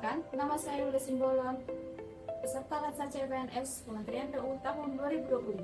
Perkenalkan, nama saya Uda Simbolon, peserta Latsar CPNS Kementerian PU tahun 2025.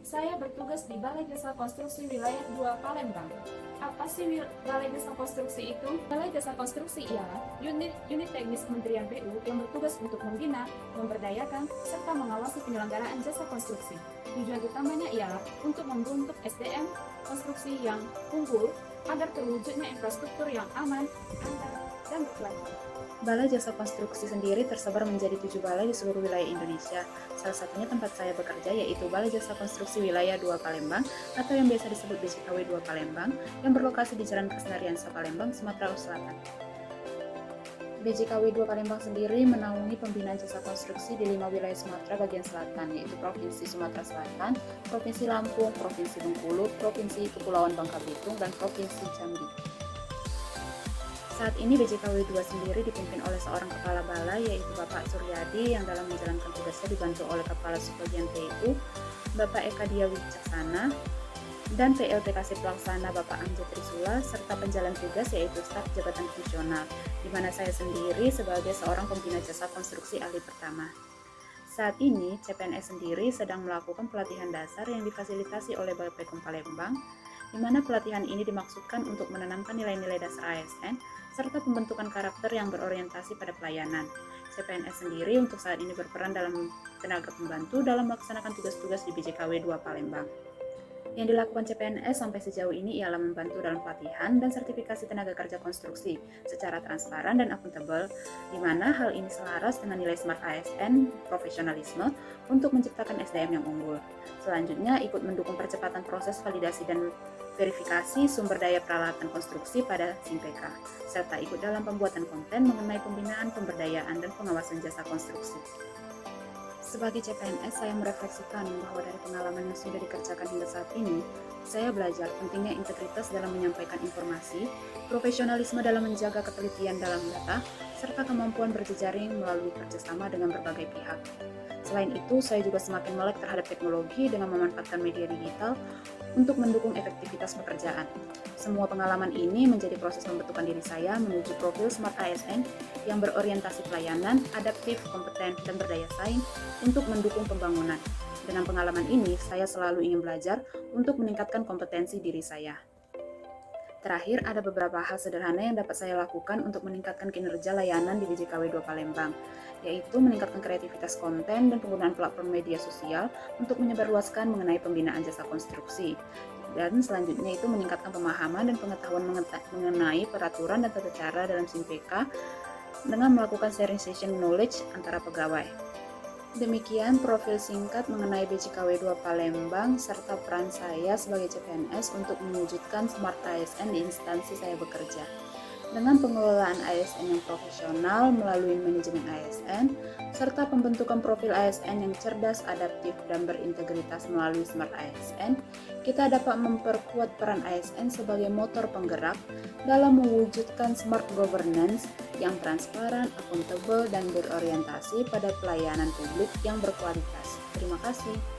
Saya bertugas di Balai Jasa Konstruksi Wilayah 2 Palembang. Apa sih Balai Jasa Konstruksi itu? Balai Jasa Konstruksi ialah unit teknis Kementerian PU yang bertugas untuk membina, memberdayakan, serta mengawasi penyelenggaraan jasa konstruksi. Tujuan utamanya ialah untuk membentuk SDM konstruksi yang unggul agar terwujudnya infrastruktur yang aman, andal, dan berkelanjutan. Balai Jasa Konstruksi sendiri tersebar menjadi 7 balai di seluruh wilayah Indonesia. Salah satunya tempat saya bekerja yaitu Balai Jasa Konstruksi Wilayah 2 Palembang atau yang biasa disebut BJKW 2 Palembang yang berlokasi di Jalan Kesnariansa Palembang, Sumatera Selatan. BJKW 2 Palembang sendiri menaungi pembinaan jasa konstruksi di 5 wilayah Sumatera bagian selatan, yaitu Provinsi Sumatera Selatan, Provinsi Lampung, Provinsi Bengkulu, Provinsi Kepulauan Bangka Belitung, dan Provinsi Jambi. Saat ini BJKW 2 sendiri dipimpin oleh seorang kepala balai yaitu Bapak Suryadi yang dalam menjalankan tugasnya dibantu oleh Kepala Subbagian PU Bapak Eka Dia Wicaksana dan PLT Kasih Pelaksana Bapak Amjad Trisula serta penjalan tugas yaitu staf jabatan fungsional, di mana saya sendiri sebagai seorang pembina jasa konstruksi ahli pertama. Saat ini CPNS sendiri sedang melakukan pelatihan dasar yang difasilitasi oleh Bappekom Palembang, di mana pelatihan ini dimaksudkan untuk menanamkan nilai-nilai dasar ASN serta pembentukan karakter yang berorientasi pada pelayanan. CPNS sendiri untuk saat ini berperan dalam tenaga pembantu dalam melaksanakan tugas-tugas di BJKW 2 Palembang. Yang dilakukan CPNS sampai sejauh ini ialah membantu dalam pelatihan dan sertifikasi tenaga kerja konstruksi secara transparan dan akuntabel, di mana hal ini selaras dengan nilai Smart ASN profesionalisme untuk menciptakan SDM yang unggul. Selanjutnya ikut mendukung percepatan proses validasi dan verifikasi sumber daya peralatan konstruksi pada SIMPK, serta ikut dalam pembuatan konten mengenai pembinaan, pemberdayaan, dan pengawasan jasa konstruksi. Sebagai CPNS, saya merefleksikan bahwa dari pengalaman yang sudah dikerjakan hingga saat ini, saya belajar pentingnya integritas dalam menyampaikan informasi, profesionalisme dalam menjaga ketelitian dalam data, serta kemampuan berjejaring melalui kerjasama dengan berbagai pihak. Selain itu, saya juga semakin melek terhadap teknologi dengan memanfaatkan media digital untuk mendukung efektivitas pekerjaan. Semua pengalaman ini menjadi proses pembentukan diri saya menuju profil Smart ASN yang berorientasi pelayanan, adaptif, kompeten, dan berdaya saing untuk mendukung pembangunan. Dengan pengalaman ini, saya selalu ingin belajar untuk meningkatkan kompetensi diri saya. Terakhir, ada beberapa hal sederhana yang dapat saya lakukan untuk meningkatkan kinerja layanan di BJKW 2 Palembang, yaitu meningkatkan kreativitas konten dan penggunaan platform media sosial untuk menyebarluaskan mengenai pembinaan jasa konstruksi. Dan selanjutnya itu meningkatkan pemahaman dan pengetahuan mengenai peraturan dan tata cara dalam SIMPK dengan melakukan sharing session knowledge antara pegawai. Demikian profil singkat mengenai BJKW 2 Palembang serta peran saya sebagai CPNS untuk mewujudkan Smart ASN di instansi saya bekerja. Dengan pengelolaan ASN yang profesional melalui manajemen ASN, serta pembentukan profil ASN yang cerdas, adaptif, dan berintegritas melalui Smart ASN, kita dapat memperkuat peran ASN sebagai motor penggerak dalam mewujudkan smart governance yang transparan, akuntabel, dan berorientasi pada pelayanan publik yang berkualitas. Terima kasih.